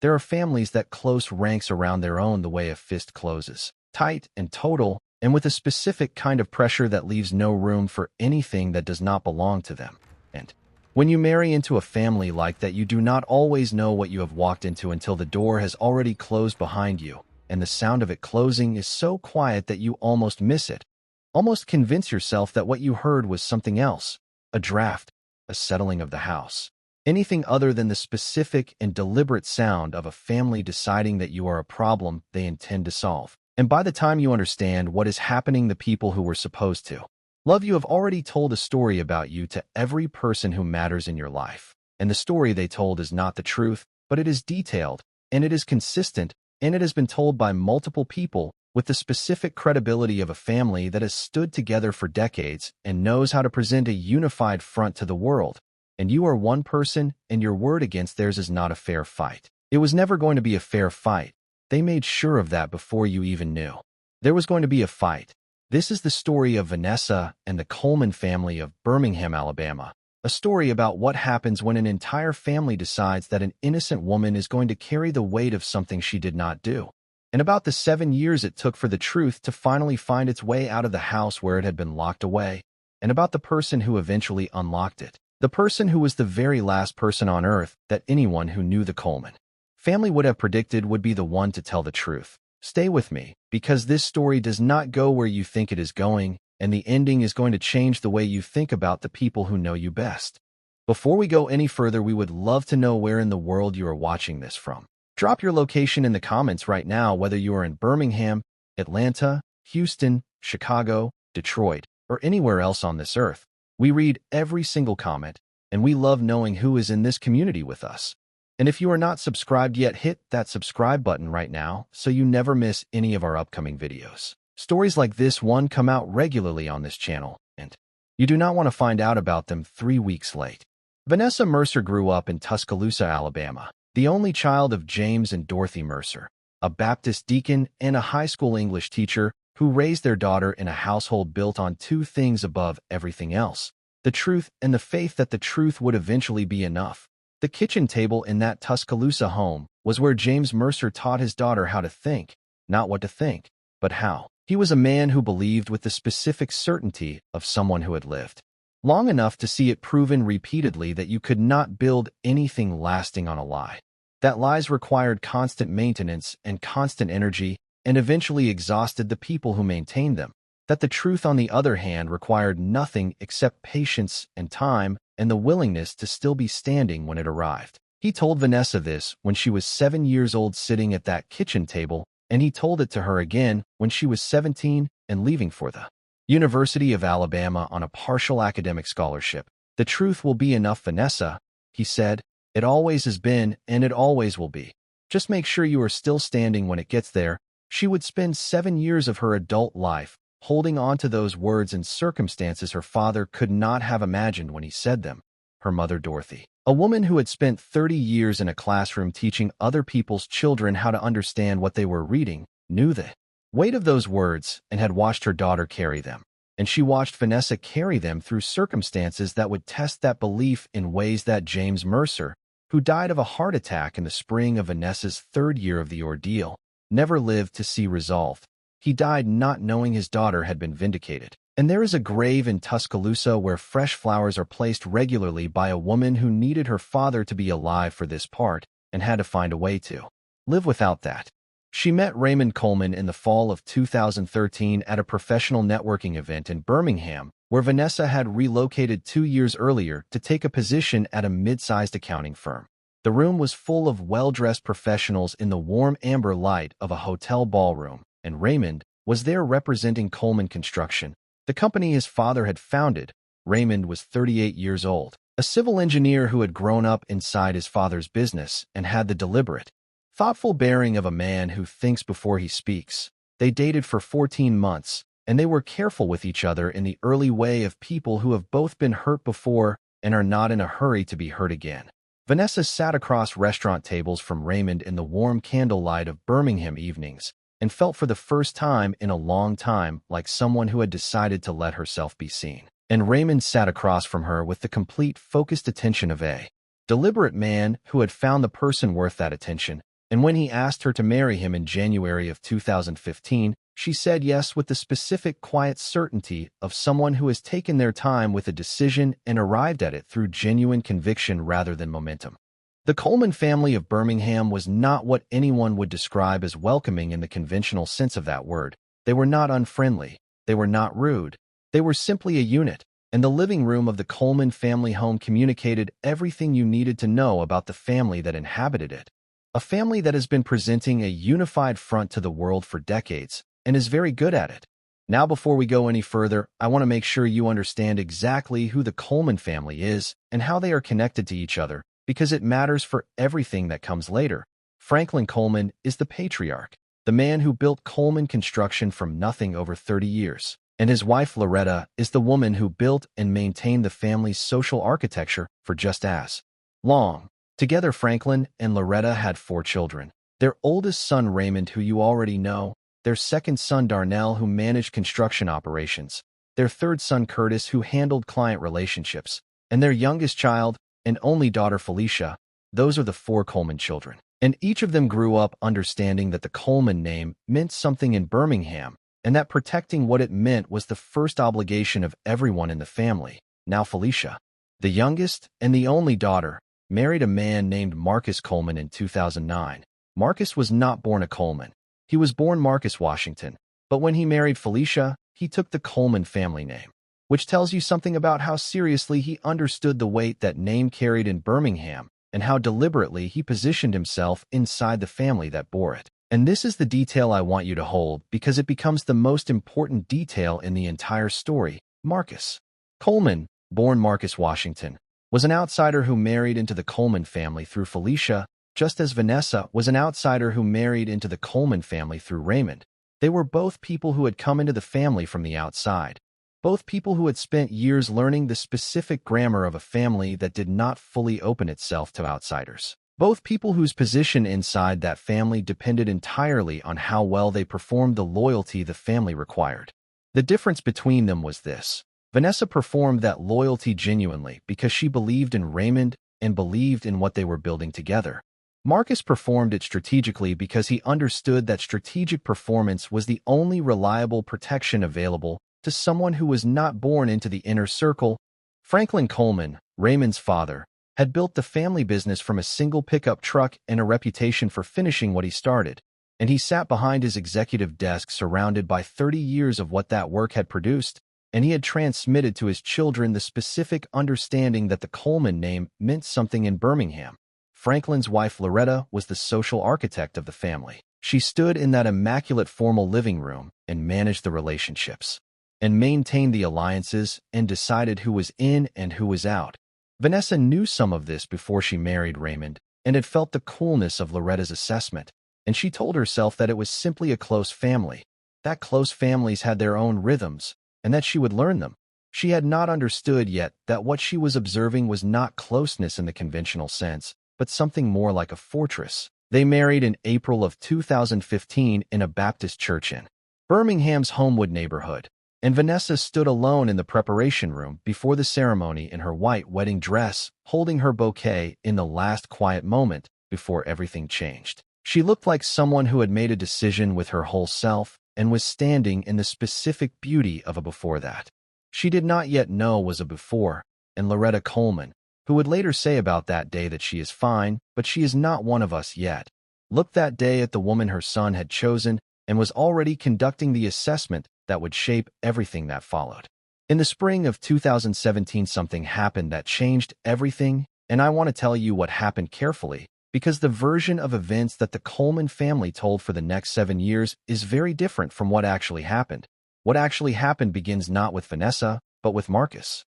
There are families that close ranks around their own the way a fist closes, tight and total, and with a specific kind of pressure that leaves no room for anything that does not belong to them. And when you marry into a family like that, you do not always know what you have walked into until the door has already closed behind you, and the sound of it closing is so quiet that you almost miss it. Almost convince yourself that what you heard was something else, a draft, a settling of the house. Anything other than the specific and deliberate sound of a family deciding that you are a problem they intend to solve. And by the time you understand what is happening, the people who were supposed to love you have already told a story about you to every person who matters in your life. And the story they told is not the truth, but it is detailed, and it is consistent, and it has been told by multiple people with the specific credibility of a family that has stood together for decades and knows how to present a unified front to the world. And you are one person, and your word against theirs is not a fair fight. It was never going to be a fair fight. They made sure of that before you even knew. There was going to be a fight. This is the story of Vanessa and the Coleman family of Birmingham, Alabama. A story about what happens when an entire family decides that an innocent woman is going to carry the weight of something she did not do. And about the 7 years it took for the truth to finally find its way out of the house where it had been locked away. And about the person who eventually unlocked it. The person who was the very last person on earth that anyone who knew the Coleman family would have predicted would be the one to tell the truth. Stay with me, because this story does not go where you think it is going, and the ending is going to change the way you think about the people who know you best. Before we go any further, we would love to know where in the world you are watching this from. Drop your location in the comments right now, whether you are in Birmingham, Atlanta, Houston, Chicago, Detroit, or anywhere else on this earth. We read every single comment, and we love knowing who is in this community with us. And if you are not subscribed yet, hit that subscribe button right now so you never miss any of our upcoming videos. Stories like this one come out regularly on this channel, and you do not want to find out about them 3 weeks late. Vanessa Mercer grew up in Tuscaloosa, Alabama, the only child of James and Dorothy Mercer, a Baptist deacon and a high school English teacher who raised their daughter in a household built on two things above everything else: the truth and the faith that the truth would eventually be enough. The kitchen table in that Tuscaloosa home was where James Mercer taught his daughter how to think, not what to think, but how. He was a man who believed with the specific certainty of someone who had lived long enough to see it proven repeatedly that you could not build anything lasting on a lie. That lies required constant maintenance and constant energy and eventually exhausted the people who maintained them. That the truth, on the other hand, required nothing except patience and time and the willingness to still be standing when it arrived. He told Vanessa this when she was 7 years old, sitting at that kitchen table, and he told it to her again when she was 17 and leaving for the University of Alabama on a partial academic scholarship. "The truth will be enough, Vanessa," he said. "It always has been, and it always will be. Just make sure you are still standing when it gets there." She would spend 7 years of her adult life holding on to those words in circumstances her father could not have imagined when he said them. Her mother, Dorothy, a woman who had spent 30 years in a classroom teaching other people's children how to understand what they were reading, knew the weight of those words and had watched her daughter carry them. And she watched Vanessa carry them through circumstances that would test that belief in ways that James Mercer, who died of a heart attack in the spring of Vanessa's 3rd year of the ordeal, never lived to see resolved. He died not knowing his daughter had been vindicated. And there is a grave in Tuscaloosa where fresh flowers are placed regularly by a woman who needed her father to be alive for this part and had to find a way to live without that. She met Raymond Coleman in the fall of 2013 at a professional networking event in Birmingham, where Vanessa had relocated 2 years earlier to take a position at a mid-sized accounting firm. The room was full of well-dressed professionals in the warm amber light of a hotel ballroom, and Raymond was there representing Coleman Construction, the company his father had founded. Raymond was 38 years old, a civil engineer who had grown up inside his father's business and had the deliberate, thoughtful bearing of a man who thinks before he speaks. They dated for 14 months, and they were careful with each other in the early way of people who have both been hurt before and are not in a hurry to be hurt again. Vanessa sat across restaurant tables from Raymond in the warm candlelight of Birmingham evenings and felt for the first time in a long time like someone who had decided to let herself be seen. And Raymond sat across from her with the complete, focused attention of a deliberate man who had found the person worth that attention, And when he asked her to marry him in January of 2015, she said yes with the specific, quiet certainty of someone who has taken their time with a decision and arrived at it through genuine conviction rather than momentum. The Coleman family of Birmingham was not what anyone would describe as welcoming in the conventional sense of that word. They were not unfriendly. They were not rude. They were simply a unit, and the living room of the Coleman family home communicated everything you needed to know about the family that inhabited it. A family that has been presenting a unified front to the world for decades and is very good at it. Now, before we go any further, I want to make sure you understand exactly who the Coleman family is and how they are connected to each other, because it matters for everything that comes later. Franklin Coleman is the patriarch, the man who built Coleman Construction from nothing over 30 years. And his wife Loretta is the woman who built and maintained the family's social architecture for just as long. Together, Franklin and Loretta had 4 children. Their oldest son, Raymond, who you already know, their second son, Darnell, who managed construction operations, their third son, Curtis, who handled client relationships, and their youngest child and only daughter, Felicia. Those are the 4 Coleman children. And each of them grew up understanding that the Coleman name meant something in Birmingham, and that protecting what it meant was the first obligation of everyone in the family. Now Felicia, the youngest and the only daughter, married a man named Marcus Coleman in 2009. Marcus was not born a Coleman. He was born Marcus Washington, but when he married Felicia, he took the Coleman family name, which tells you something about how seriously he understood the weight that name carried in Birmingham and how deliberately he positioned himself inside the family that bore it. And this is the detail I want you to hold because it becomes the most important detail in the entire story. Marcus Coleman, born Marcus Washington, was an outsider who married into the Coleman family through Felicia, just as Vanessa was an outsider who married into the Coleman family through Raymond. They were both people who had come into the family from the outside, both people who had spent years learning the specific grammar of a family that did not fully open itself to outsiders. Both people whose position inside that family depended entirely on how well they performed the loyalty the family required. The difference between them was this. Vanessa performed that loyalty genuinely because she believed in Raymond and believed in what they were building together. Marcus performed it strategically because he understood that strategic performance was the only reliable protection available to someone who was not born into the inner circle. Franklin Coleman, Raymond's father, had built the family business from a single pickup truck and a reputation for finishing what he started, and he sat behind his executive desk surrounded by 30 years of what that work had produced, and he had transmitted to his children the specific understanding that the Coleman name meant something in Birmingham. Franklin's wife Loretta was the social architect of the family. She stood in that immaculate formal living room and managed the relationships, and maintained the alliances and decided who was in and who was out. Vanessa knew some of this before she married Raymond and had felt the coolness of Loretta's assessment, and she told herself that it was simply a close family, that close families had their own rhythms, and that she would learn them. She had not understood yet that what she was observing was not closeness in the conventional sense, but something more like a fortress. They married in April of 2015 in a Baptist church in Birmingham's Homewood neighborhood, and Vanessa stood alone in the preparation room before the ceremony in her white wedding dress, holding her bouquet in the last quiet moment before everything changed. She looked like someone who had made a decision with her whole self and was standing in the specific beauty of a before that she did not yet know was a before, and Loretta Coleman, who would later say about that day that she is fine, but she is not one of us yet, looked that day at the woman her son had chosen and was already conducting the assessment that would shape everything that followed. In the spring of 2017, something happened that changed everything, and I want to tell you what happened carefully, because the version of events that the Coleman family told for the next 7 years is very different from what actually happened. What actually happened begins not with Vanessa, but with Marcus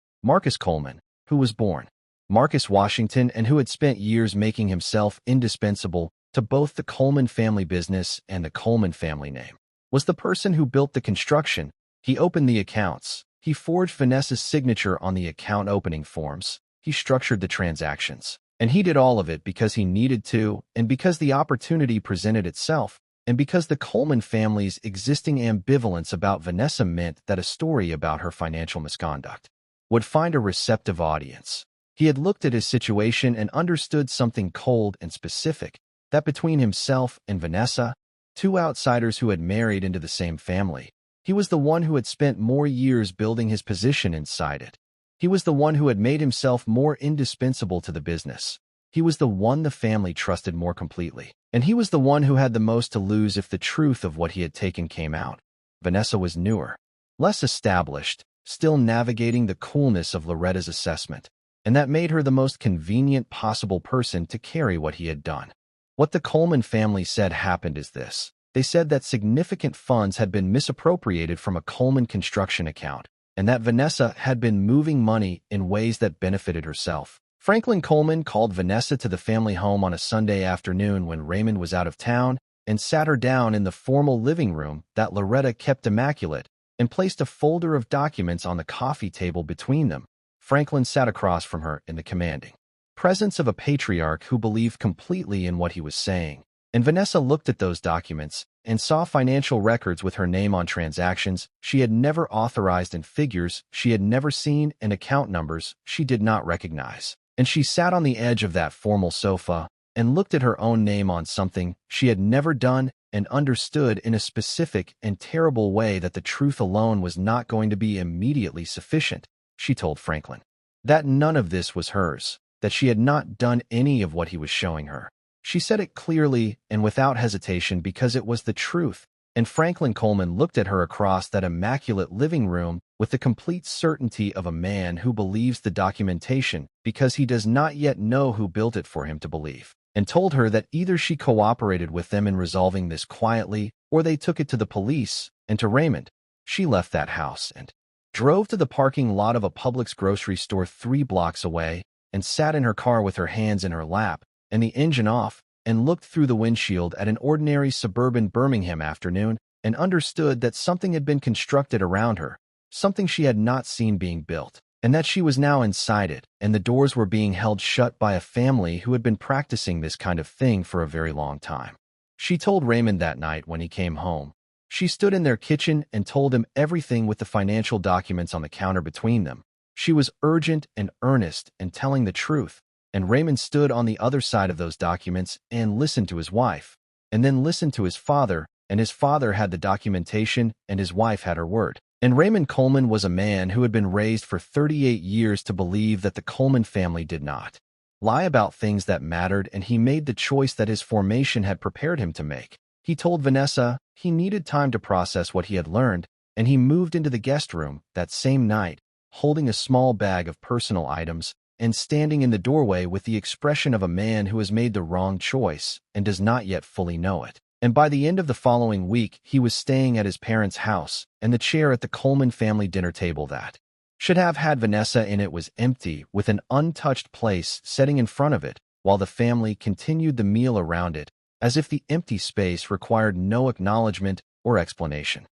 Coleman, who was born Marcus Washington and who had spent years making himself indispensable to both the Coleman family business and the Coleman family name. Was the person who built the construction. He opened the accounts. He forged Vanessa's signature on the account opening forms. He structured the transactions. And he did all of it because he needed to, and because the opportunity presented itself, and because the Coleman family's existing ambivalence about Vanessa meant that a story about her financial misconduct would find a receptive audience. He had looked at his situation and understood something cold and specific, that between himself and Vanessa, two outsiders who had married into the same family, he was the one who had spent more years building his position inside it. He was the one who had made himself more indispensable to the business. He was the one the family trusted more completely. And he was the one who had the most to lose if the truth of what he had taken came out. Vanessa was newer, less established, still navigating the coolness of Loretta's assessment, and that made her the most convenient possible person to carry what he had done. What the Coleman family said happened is this. They said that significant funds had been misappropriated from a Coleman construction account, and that Vanessa had been moving money in ways that benefited herself. Franklin Coleman called Vanessa to the family home on a Sunday afternoon when Raymond was out of town and sat her down in the formal living room that Loretta kept immaculate and placed a folder of documents on the coffee table between them. Franklin sat across from her in the commanding presence of a patriarch who believed completely in what he was saying. And Vanessa looked at those documents and saw financial records with her name on transactions she had never authorized and figures she had never seen and account numbers she did not recognize. And she sat on the edge of that formal sofa and looked at her own name on something she had never done and understood in a specific and terrible way that the truth alone was not going to be immediately sufficient. She told Franklin that none of this was hers, that she had not done any of what he was showing her. She said it clearly and without hesitation because it was the truth, and Franklin Coleman looked at her across that immaculate living room with the complete certainty of a man who believes the documentation because he does not yet know who built it for him to believe, and told her that either she cooperated with them in resolving this quietly or they took it to the police and to Raymond. She left that house and drove to the parking lot of a Publix grocery store 3 blocks away and sat in her car with her hands in her lap and the engine off, and looked through the windshield at an ordinary suburban Birmingham afternoon and understood that something had been constructed around her, something she had not seen being built, and that she was now inside it, and the doors were being held shut by a family who had been practicing this kind of thing for a very long time. She told Raymond that night when he came home. She stood in their kitchen and told him everything with the financial documents on the counter between them. She was urgent and earnest and telling the truth. And Raymond stood on the other side of those documents and listened to his wife, and then listened to his father, and his father had the documentation and his wife had her word. And Raymond Coleman was a man who had been raised for 38 years to believe that the Coleman family did not lie about things that mattered, and he made the choice that his formation had prepared him to make. He told Vanessa he needed time to process what he had learned, and he moved into the guest room that same night, holding a small bag of personal items, and standing in the doorway with the expression of a man who has made the wrong choice and does not yet fully know it. And by the end of the following week, he was staying at his parents' house, and the chair at the Coleman family dinner table that should have had Vanessa in it was empty, with an untouched place sitting in front of it, while the family continued the meal around it, as if the empty space required no acknowledgement or explanation.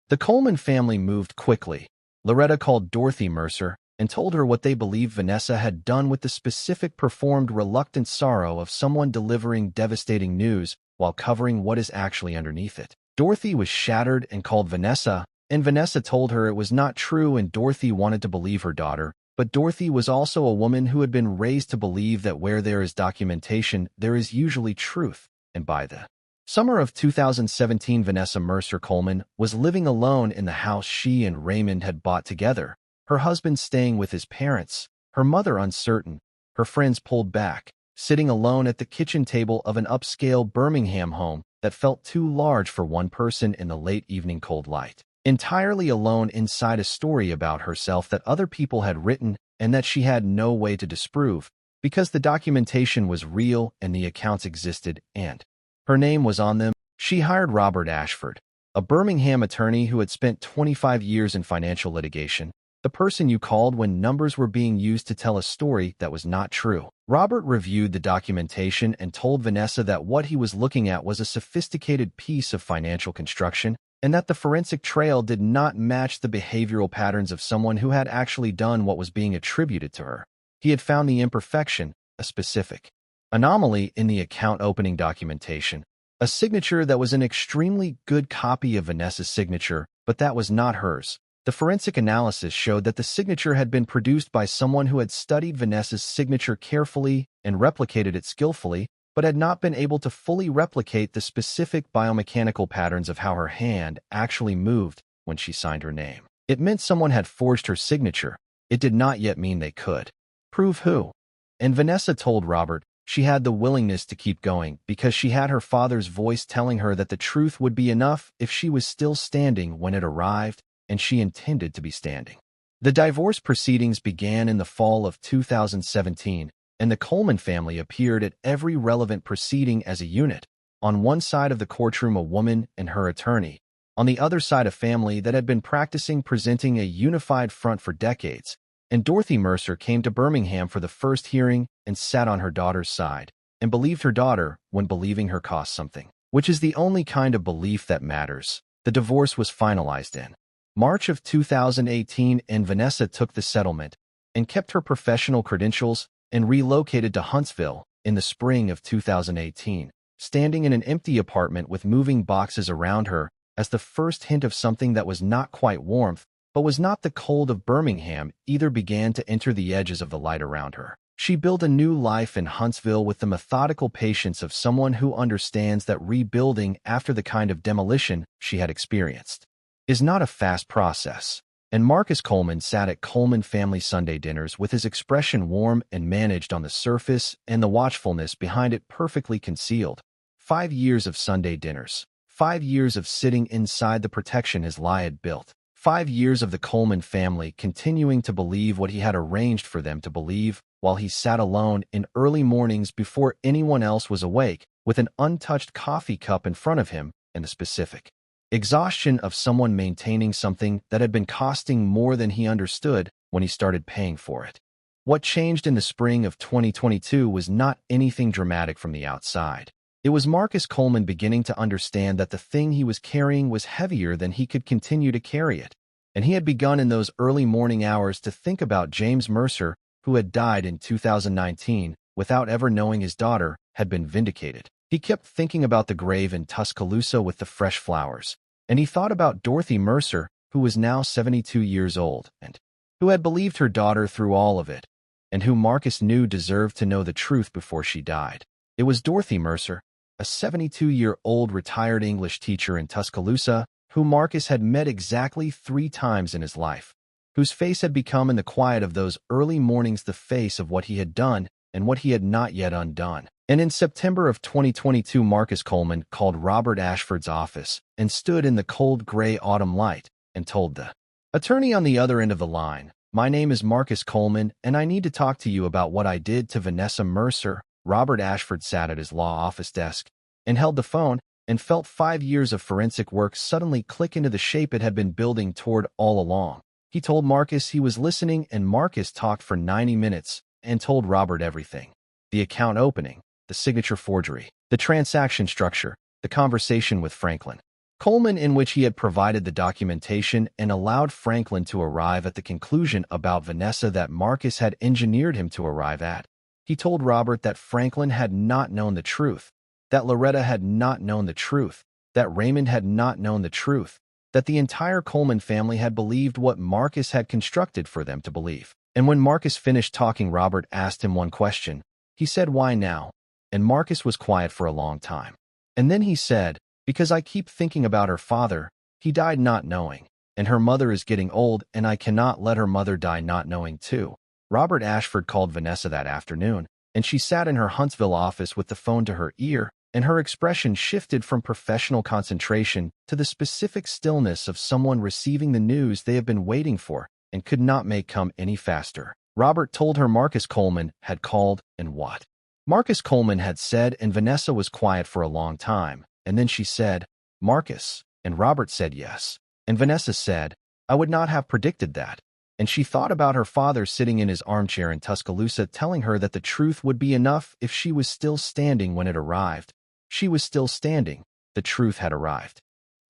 The Coleman family moved quickly. Loretta called Dorothy Mercer and told her what they believed Vanessa had done with the specific performed reluctant sorrow of someone delivering devastating news while covering what is actually underneath it. Dorothy was shattered and called Vanessa, and Vanessa told her it was not true, and Dorothy wanted to believe her daughter, but Dorothy was also a woman who had been raised to believe that where there is documentation, there is usually truth, and by the summer of 2017, Vanessa Mercer Coleman was living alone in the house she and Raymond had bought together. Her husband staying with his parents, her mother uncertain, her friends pulled back, sitting alone at the kitchen table of an upscale Birmingham home that felt too large for one person in the late evening cold light. Entirely alone inside a story about herself that other people had written and that she had no way to disprove, because the documentation was real and the accounts existed and her name was on them. She hired Robert Ashford, a Birmingham attorney who had spent 25 years in financial litigation, the person you called when numbers were being used to tell a story that was not true. Robert reviewed the documentation and told Vanessa that what he was looking at was a sophisticated piece of financial construction and that the forensic trail did not match the behavioral patterns of someone who had actually done what was being attributed to her. He had found the imperfection, a specific anomaly in the account opening documentation, a signature that was an extremely good copy of Vanessa's signature, but that was not hers. The forensic analysis showed that the signature had been produced by someone who had studied Vanessa's signature carefully and replicated it skillfully, but had not been able to fully replicate the specific biomechanical patterns of how her hand actually moved when she signed her name. It meant someone had forged her signature. It did not yet mean they could. Prove who? And Vanessa told Robert she had the willingness to keep going because she had her father's voice telling her that the truth would be enough if she was still standing when it arrived, and she intended to be standing. The divorce proceedings began in the fall of 2017, and the Coleman family appeared at every relevant proceeding as a unit. On one side of the courtroom, a woman and her attorney. On the other side, a family that had been practicing presenting a unified front for decades. And Dorothy Mercer came to Birmingham for the first hearing and sat on her daughter's side, and believed her daughter when believing her cost something, which is the only kind of belief that matters. The divorce was finalized in March of 2018, and Vanessa took the settlement and kept her professional credentials and relocated to Huntsville in the spring of 2018, standing in an empty apartment with moving boxes around her as the first hint of something that was not quite warmth, but was not the cold of Birmingham either, began to enter the edges of the light around her. She built a new life in Huntsville with the methodical patience of someone who understands that rebuilding after the kind of demolition she had experienced is not a fast process. And Marcus Coleman sat at Coleman family Sunday dinners with his expression warm and managed on the surface and the watchfulness behind it perfectly concealed. 5 years of Sunday dinners. 5 years of sitting inside the protection his lie had built. 5 years of the Coleman family continuing to believe what he had arranged for them to believe, while he sat alone in early mornings before anyone else was awake, with an untouched coffee cup in front of him, and the specific exhaustion of someone maintaining something that had been costing more than he understood when he started paying for it. What changed in the spring of 2022 was not anything dramatic from the outside. It was Marcus Coleman beginning to understand that the thing he was carrying was heavier than he could continue to carry it, and he had begun in those early morning hours to think about James Mercer, who had died in 2019 without ever knowing his daughter had been vindicated. He kept thinking about the grave in Tuscaloosa with the fresh flowers, and he thought about Dorothy Mercer, who was now 72 years old, and who had believed her daughter through all of it, and who Marcus knew deserved to know the truth before she died. It was Dorothy Mercer, a 72-year-old retired English teacher in Tuscaloosa, who Marcus had met exactly 3 times in his life, whose face had become in the quiet of those early mornings the face of what he had done and what he had not yet undone. And in September of 2022, Marcus Coleman called Robert Ashford's office and stood in the cold gray autumn light and told the attorney on the other end of the line, "My name is Marcus Coleman, and I need to talk to you about what I did to Vanessa Mercer." Robert Ashford sat at his law office desk and held the phone and felt 5 years of forensic work suddenly click into the shape it had been building toward all along. He told Marcus he was listening, and Marcus talked for 90 minutes and told Robert everything. The account opening, the signature forgery, the transaction structure, the conversation with Franklin Coleman in which he had provided the documentation and allowed Franklin to arrive at the conclusion about Vanessa that Marcus had engineered him to arrive at. He told Robert that Franklin had not known the truth, that Loretta had not known the truth, that Raymond had not known the truth, that the entire Coleman family had believed what Marcus had constructed for them to believe. And when Marcus finished talking, Robert asked him one question. He said, "Why now?" And Marcus was quiet for a long time. And then he said, "Because I keep thinking about her father. He died not knowing. And her mother is getting old, and I cannot let her mother die not knowing too." Robert Ashford called Vanessa that afternoon, and she sat in her Huntsville office with the phone to her ear, and her expression shifted from professional concentration to the specific stillness of someone receiving the news they have been waiting for and could not make come any faster. Robert told her Marcus Coleman had called and what Marcus Coleman had said, and Vanessa was quiet for a long time, and then she said, "Marcus," and Robert said yes, and Vanessa said, "I would not have predicted that." And she thought about her father sitting in his armchair in Tuscaloosa telling her that the truth would be enough if she was still standing when it arrived. She was still standing. The truth had arrived.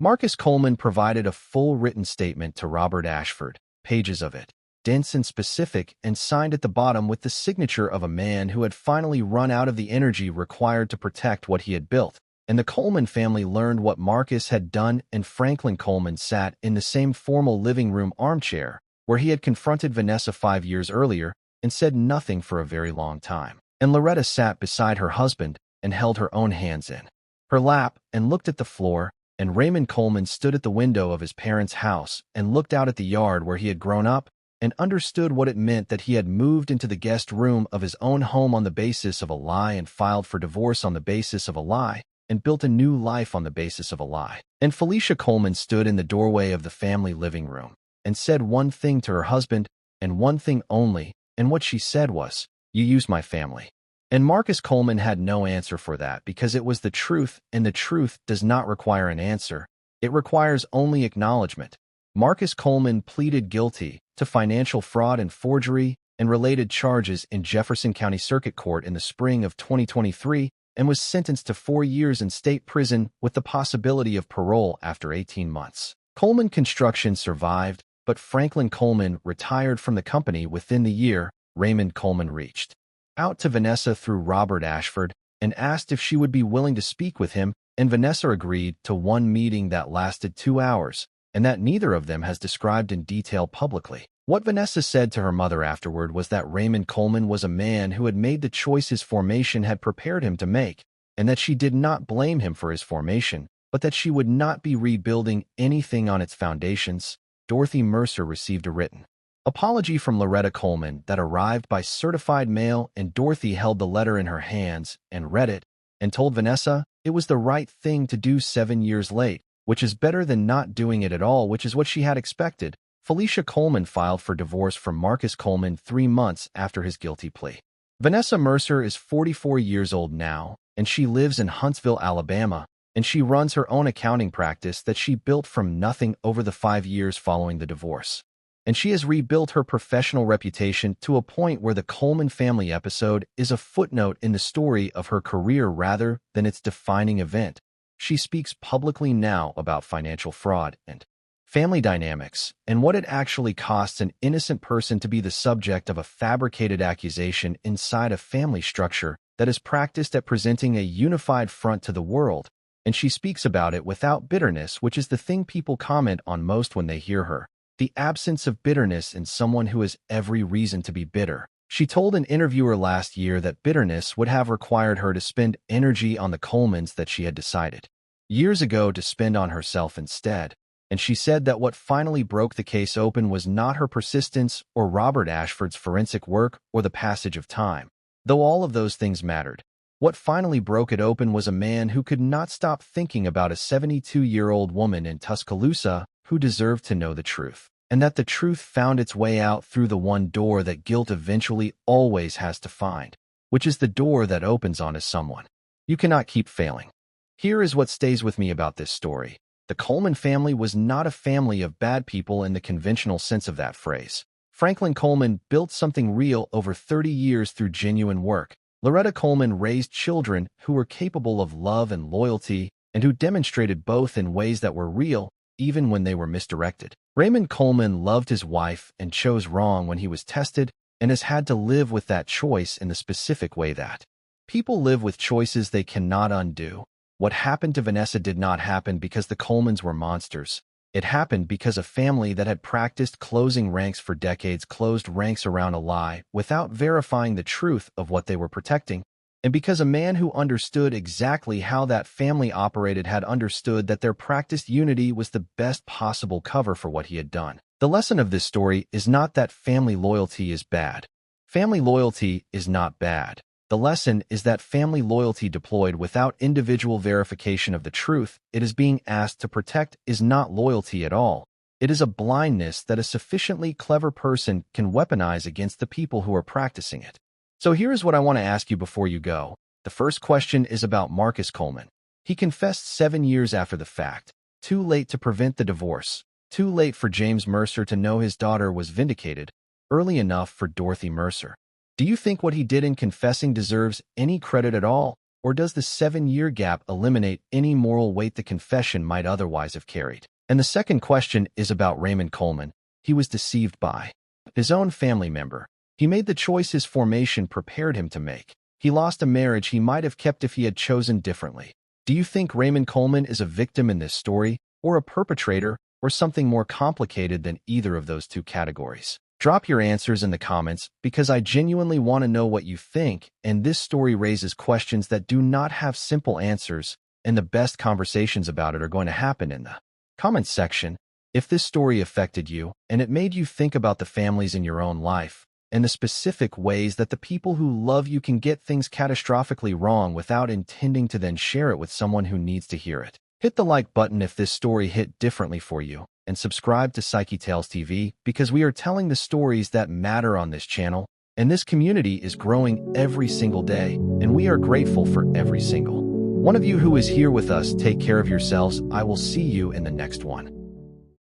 Marcus Coleman provided a full written statement to Robert Ashford, pages of it, dense and specific, and signed at the bottom with the signature of a man who had finally run out of the energy required to protect what he had built. And the Coleman family learned what Marcus had done, and Franklin Coleman sat in the same formal living room armchair where he had confronted Vanessa 5 years earlier and said nothing for a very long time. And Loretta sat beside her husband and held her own hands in her lap and looked at the floor, and Raymond Coleman stood at the window of his parents' house and looked out at the yard where he had grown up and understood what it meant that he had moved into the guest room of his own home on the basis of a lie and filed for divorce on the basis of a lie and built a new life on the basis of a lie. And Felicia Coleman stood in the doorway of the family living room and said one thing to her husband and one thing only, and what she said was, "You use my family." And Marcus Coleman had no answer for that because it was the truth, and the truth does not require an answer. It requires only acknowledgement. Marcus Coleman pleaded guilty to financial fraud and forgery and related charges in Jefferson County Circuit Court in the spring of 2023 and was sentenced to 4 years in state prison with the possibility of parole after 18 months. Coleman Construction survived, but Franklin Coleman retired from the company within the year. Raymond Coleman reached out to Vanessa through Robert Ashford and asked if she would be willing to speak with him, and Vanessa agreed to one meeting that lasted 2 hours, and that neither of them has described in detail publicly. What Vanessa said to her mother afterward was that Raymond Coleman was a man who had made the choice his formation had prepared him to make, and that she did not blame him for his formation, but that she would not be rebuilding anything on its foundations. Dorothy Mercer received a written apology from Loretta Coleman that arrived by certified mail, and Dorothy held the letter in her hands and read it and told Vanessa it was the right thing to do 7 years late, which is better than not doing it at all, which is what she had expected. Felicia Coleman filed for divorce from Marcus Coleman 3 months after his guilty plea. Vanessa Mercer is 44 years old now, and she lives in Huntsville, Alabama, and she runs her own accounting practice that she built from nothing over the 5 years following the divorce. And she has rebuilt her professional reputation to a point where the Coleman family episode is a footnote in the story of her career rather than its defining event. She speaks publicly now about financial fraud and family dynamics and what it actually costs an innocent person to be the subject of a fabricated accusation inside a family structure that is practiced at presenting a unified front to the world. And she speaks about it without bitterness, which is the thing people comment on most when they hear her. The absence of bitterness in someone who has every reason to be bitter. She told an interviewer last year that bitterness would have required her to spend energy on the Colemans that she had decided years ago to spend on herself instead. And she said that what finally broke the case open was not her persistence or Robert Ashford's forensic work or the passage of time, though all of those things mattered. What finally broke it open was a man who could not stop thinking about a 72-year-old woman in Tuscaloosa who deserved to know the truth, and that the truth found its way out through the one door that guilt eventually always has to find, which is the door that opens onto someone. You cannot keep failing. Here is what stays with me about this story. The Coleman family was not a family of bad people in the conventional sense of that phrase. Franklin Coleman built something real over 30 years through genuine work. Loretta Coleman raised children who were capable of love and loyalty and who demonstrated both in ways that were real, even when they were misdirected. Raymond Coleman loved his wife and chose wrong when he was tested and has had to live with that choice in the specific way that people live with choices they cannot undo. What happened to Vanessa did not happen because the Colemans were monsters. It happened because a family that had practiced closing ranks for decades closed ranks around a lie without verifying the truth of what they were protecting, and because a man who understood exactly how that family operated had understood that their practiced unity was the best possible cover for what he had done. The lesson of this story is not that family loyalty is bad. Family loyalty is not bad. The lesson is that family loyalty deployed without individual verification of the truth it is being asked to protect is not loyalty at all. It is a blindness that a sufficiently clever person can weaponize against the people who are practicing it. So here is what I want to ask you before you go. The first question is about Marcus Coleman. He confessed 7 years after the fact. Too late to prevent the divorce. Too late for James Mercer to know his daughter was vindicated. Early enough for Dorothy Mercer. Do you think what he did in confessing deserves any credit at all, or does the 7-year gap eliminate any moral weight the confession might otherwise have carried? And the second question is about Raymond Coleman. He was deceived by his own family member. He made the choice his formation prepared him to make. He lost a marriage he might have kept if he had chosen differently. Do you think Raymond Coleman is a victim in this story, or a perpetrator, or something more complicated than either of those two categories? Drop your answers in the comments because I genuinely want to know what you think, and this story raises questions that do not have simple answers, and the best conversations about it are going to happen in the comments section. If this story affected you and it made you think about the families in your own life and the specific ways that the people who love you can get things catastrophically wrong without intending to then share it with someone who needs to hear it, hit the like button if this story hit differently for you, and subscribe to Psyche Tales TV because we are telling the stories that matter on this channel, and this community is growing every single day, and we are grateful for every single one of you who is here with us. Take care of yourselves. I will see you in the next one.